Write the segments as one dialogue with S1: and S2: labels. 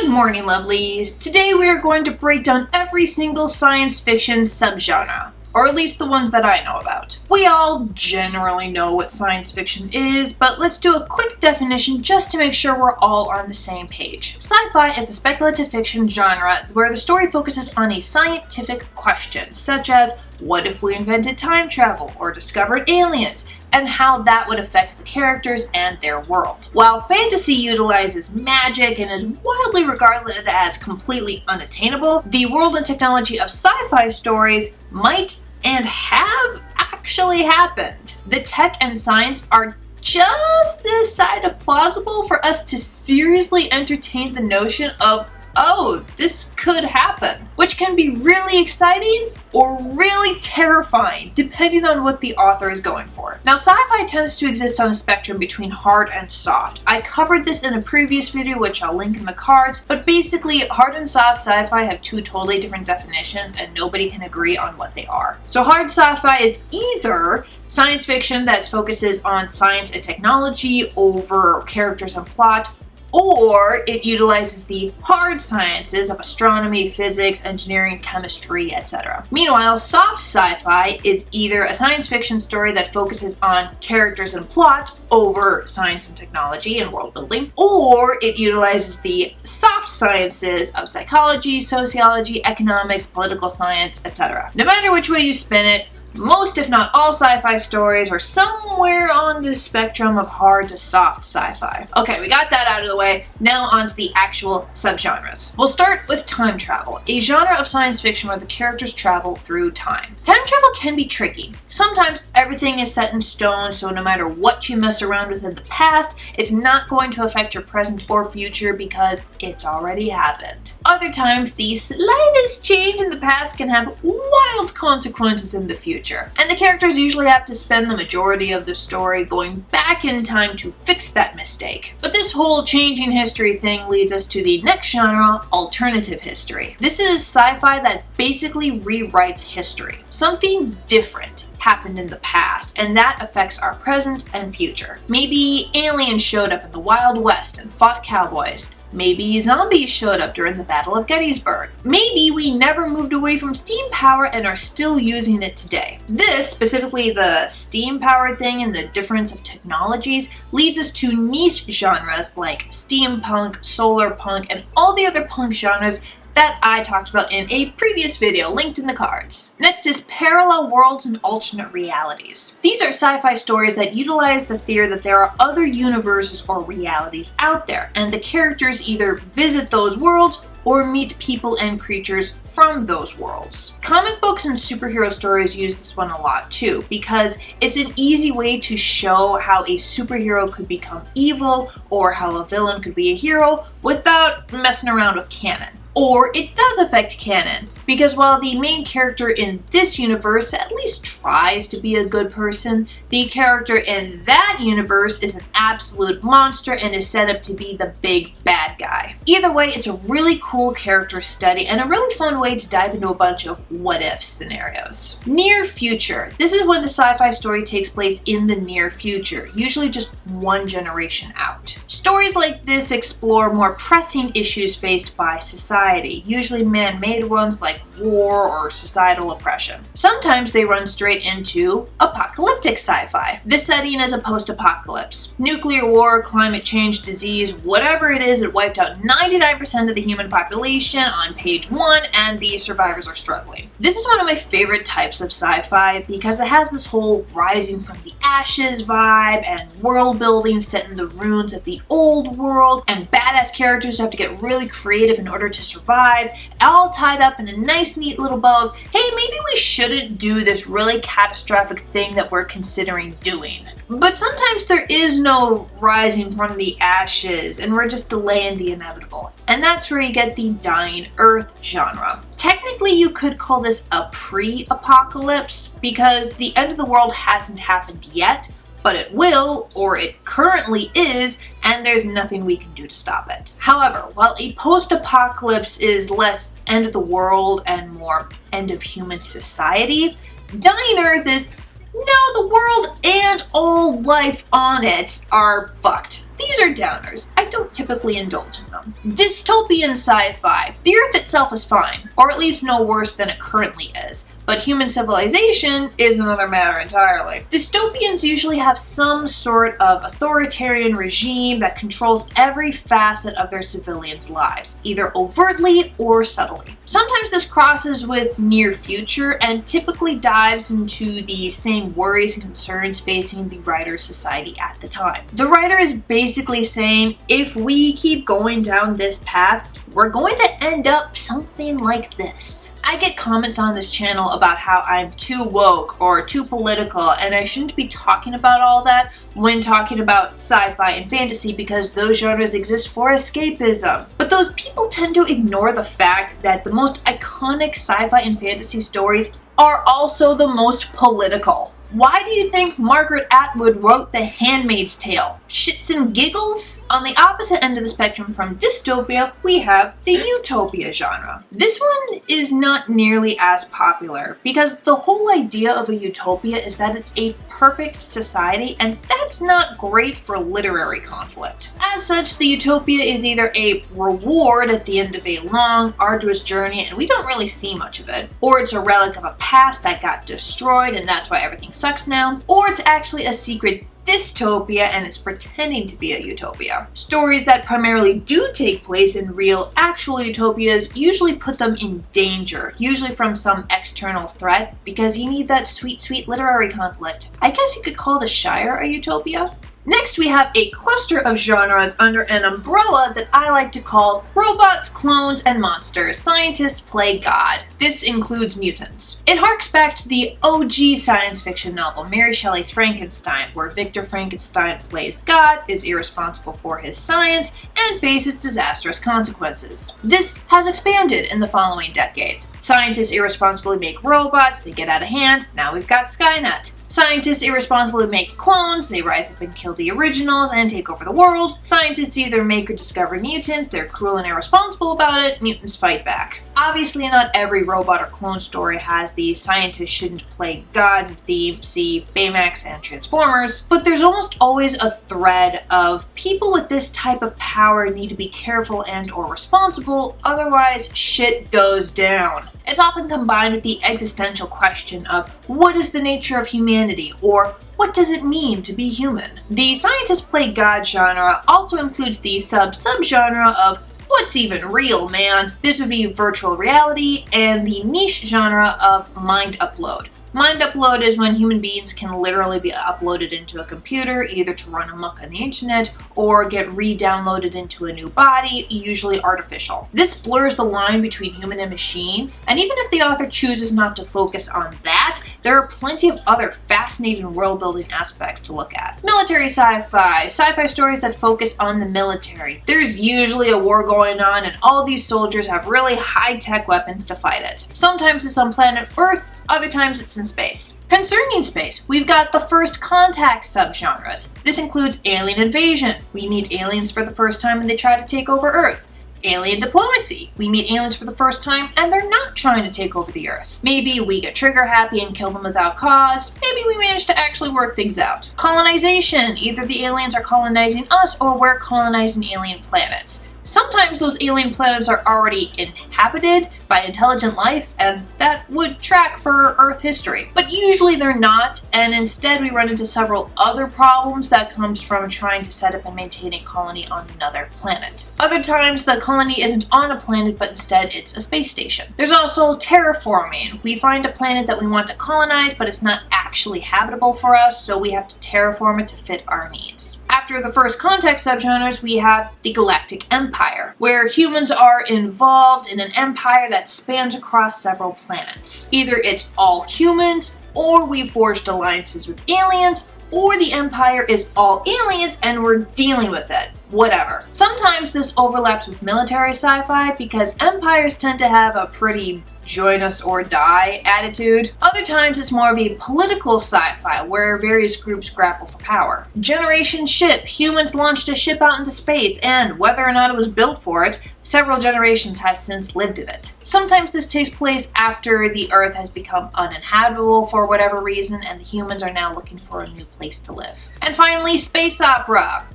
S1: Good morning, lovelies! Today we are going to break down every single science fiction subgenre, or at least the ones that I know about. We all generally know what science fiction is, but let's do a quick definition just to make sure we're all on the same page. Sci-fi is a speculative fiction genre where the story focuses on a scientific question, such as what if we invented time travel or discovered aliens, and how that would affect the characters and their world. While fantasy utilizes magic and is widely regarded as completely unattainable, the world and technology of sci-fi stories might and have actually happened. The tech and science are just this side of plausible for us to seriously entertain the notion of, oh, this could happen, which can be really exciting or really terrifying, depending on what the author is going for. Now, sci-fi tends to exist on a spectrum between hard and soft. I covered this in a previous video, which I'll link in the cards, but basically, hard and soft sci-fi have two totally different definitions, and nobody can agree on what they are. So hard sci-fi is either science fiction that focuses on science and technology over characters and plot, or it utilizes the hard sciences of astronomy, physics, engineering, chemistry, etc. Meanwhile, soft sci-fi is either a science fiction story that focuses on characters and plot over science and technology and world building, or it utilizes the soft sciences of psychology, sociology, economics, political science, etc. No matter which way you spin it, most, if not all, sci-fi stories are somewhere on the spectrum of hard to soft sci-fi. Okay, we got that out of the way. Now on to the actual subgenres. We'll start with time travel, a genre of science fiction where the characters travel through time. Time travel can be tricky. Sometimes everything is set in stone, so no matter what you mess around with in the past, it's not going to affect your present or future because it's already happened. Other times, the slightest change in the past can have wild consequences in the future. And the characters usually have to spend the majority of the story going back in time to fix that mistake. But this whole changing history thing leads us to the next genre, alternative history. This is sci-fi that basically rewrites history. Something different happened in the past, and that affects our present and future. Maybe aliens showed up in the Wild West and fought cowboys. Maybe zombies showed up during the Battle of Gettysburg. Maybe we never moved away from steam power and are still using it today. This, specifically the steam power thing and the difference of technologies, leads us to niche genres like steampunk, solar punk, and all the other punk genres that I talked about in a previous video, linked in the cards. Next is parallel worlds and alternate realities. These are sci-fi stories that utilize the theory that there are other universes or realities out there, and the characters either visit those worlds or meet people and creatures from those worlds. Comic books and superhero stories use this one a lot too, because it's an easy way to show how a superhero could become evil or how a villain could be a hero without messing around with canon. Or it does affect canon, because while the main character in this universe at least tries to be a good person, the character in that universe is an absolute monster and is set up to be the big bad guy. Either way, it's a really cool character study and a really fun way to dive into a bunch of what-if scenarios. Near future. This is when the sci-fi story takes place in the near future, usually just one generation out. Stories like this explore more pressing issues faced by society, usually man-made ones like war or societal oppression. Sometimes they run straight into apocalyptic sci-fi. This setting is a post-apocalypse. Nuclear war, climate change, disease, whatever it is, it wiped out 99% of the human population on page 1, and the survivors are struggling. This is one of my favorite types of sci-fi because it has this whole rising from the ashes vibe and world building set in the ruins of the old world, and badass characters who have to get really creative in order to survive, all tied up in a nice neat little bow of, hey, maybe we shouldn't do this really catastrophic thing that we're considering doing. But sometimes there is no rising from the ashes and we're just delaying the inevitable. And that's where you get the dying earth genre. Technically, you could call this a pre-apocalypse because the end of the world hasn't happened yet, but it will, or it currently is, and there's nothing we can do to stop it. However, while a post-apocalypse is less end of the world and more end of human society, Dying Earth is, no, the world and all life on it are fucked. These are downers. I don't typically indulge in them. Dystopian sci-fi. The Earth itself is fine, or at least no worse than it currently is. But human civilization is another matter entirely. Dystopians usually have some sort of authoritarian regime that controls every facet of their civilians' lives, either overtly or subtly. Sometimes this crosses with near future and typically dives into the same worries and concerns facing the writer's society at the time. The writer is basically saying, if we keep going down this path, we're going to end up something like this. I get comments on this channel about how I'm too woke or too political, and I shouldn't be talking about all that when talking about sci-fi and fantasy because those genres exist for escapism. But those people tend to ignore the fact that the most iconic sci-fi and fantasy stories are also the most political. Why do you think Margaret Atwood wrote The Handmaid's Tale? Shits and giggles? On the opposite end of the spectrum from dystopia, we have the utopia genre. This one is not nearly as popular because the whole idea of a utopia is that it's a perfect society, and that's not great for literary conflict. As such, the utopia is either a reward at the end of a long, arduous journey, and we don't really see much of it, or it's a relic of a past that got destroyed and that's why everything sucks now, or it's actually a secret dystopia and it's pretending to be a utopia. Stories that primarily do take place in real, actual utopias usually put them in danger, usually from some external threat, because you need that sweet, sweet literary conflict. I guess you could call The Shire a utopia. Next, we have a cluster of genres under an umbrella that I like to call robots, clones, and monsters. Scientists play God. This includes mutants. It harks back to the OG science fiction novel, Mary Shelley's Frankenstein, where Victor Frankenstein plays God, is irresponsible for his science, and faces disastrous consequences. This has expanded in the following decades. Scientists irresponsibly make robots, they get out of hand, now we've got Skynet. Scientists irresponsibly make clones, they rise up and kill the originals and take over the world. Scientists either make or discover mutants, they're cruel and irresponsible about it, mutants fight back. Obviously not every robot or clone story has the scientists shouldn't play God theme, see Baymax and Transformers, but there's almost always a thread of people with this type of power need to be careful and or responsible, otherwise shit goes down. It's often combined with the existential question of what is the nature of humanity, or what does it mean to be human? The scientists play God genre also includes the sub-genre of what's even real, man? This would be virtual reality and the niche genre of mind upload. Mind upload is when human beings can literally be uploaded into a computer, either to run amok on the internet or get re-downloaded into a new body, usually artificial. This blurs the line between human and machine, and even if the author chooses not to focus on that, there are plenty of other fascinating world-building aspects to look at. Military sci-fi. Sci-fi stories that focus on the military. There's usually a war going on, and all these soldiers have really high-tech weapons to fight it. Sometimes it's on planet Earth, other times it's in space. Concerning space, we've got the First Contact subgenres. This includes alien invasion. We meet aliens for the first time and they try to take over Earth. Alien diplomacy. We meet aliens for the first time and they're not trying to take over the Earth. Maybe we get trigger happy and kill them without cause. Maybe we manage to actually work things out. Colonization. Either the aliens are colonizing us or we're colonizing alien planets. Sometimes those alien planets are already inhabited by intelligent life, and that would track for Earth history. But usually they're not, and instead we run into several other problems that comes from trying to set up and maintain a colony on another planet. Other times the colony isn't on a planet, but instead it's a space station. There's also terraforming. We find a planet that we want to colonize, but it's not actually habitable for us, so we have to terraform it to fit our needs. After the First Contact subgenres, we have the Galactic Empire, where humans are involved in an empire that spans across several planets. Either it's all humans, or we've forged alliances with aliens, or the Empire is all aliens and we're dealing with it. Whatever. Sometimes this overlaps with military sci-fi because empires tend to have a pretty join us or die attitude. Other times it's more of a political sci-fi where various groups grapple for power. Generation ship. Humans launched a ship out into space and whether or not it was built for it, several generations have since lived in it. Sometimes this takes place after the Earth has become uninhabitable for whatever reason and the humans are now looking for a new place to live. And finally, space opera.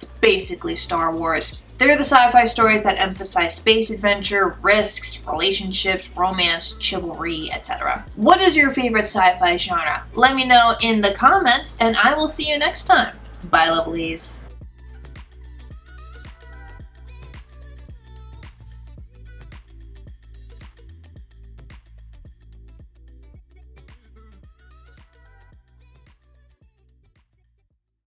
S1: It's basically Star Wars. They're the sci-fi stories that emphasize space adventure, risks, relationships, romance, chivalry, etc. What is your favorite sci-fi genre? Let me know in the comments, and I will see you next time. Bye, lovelies.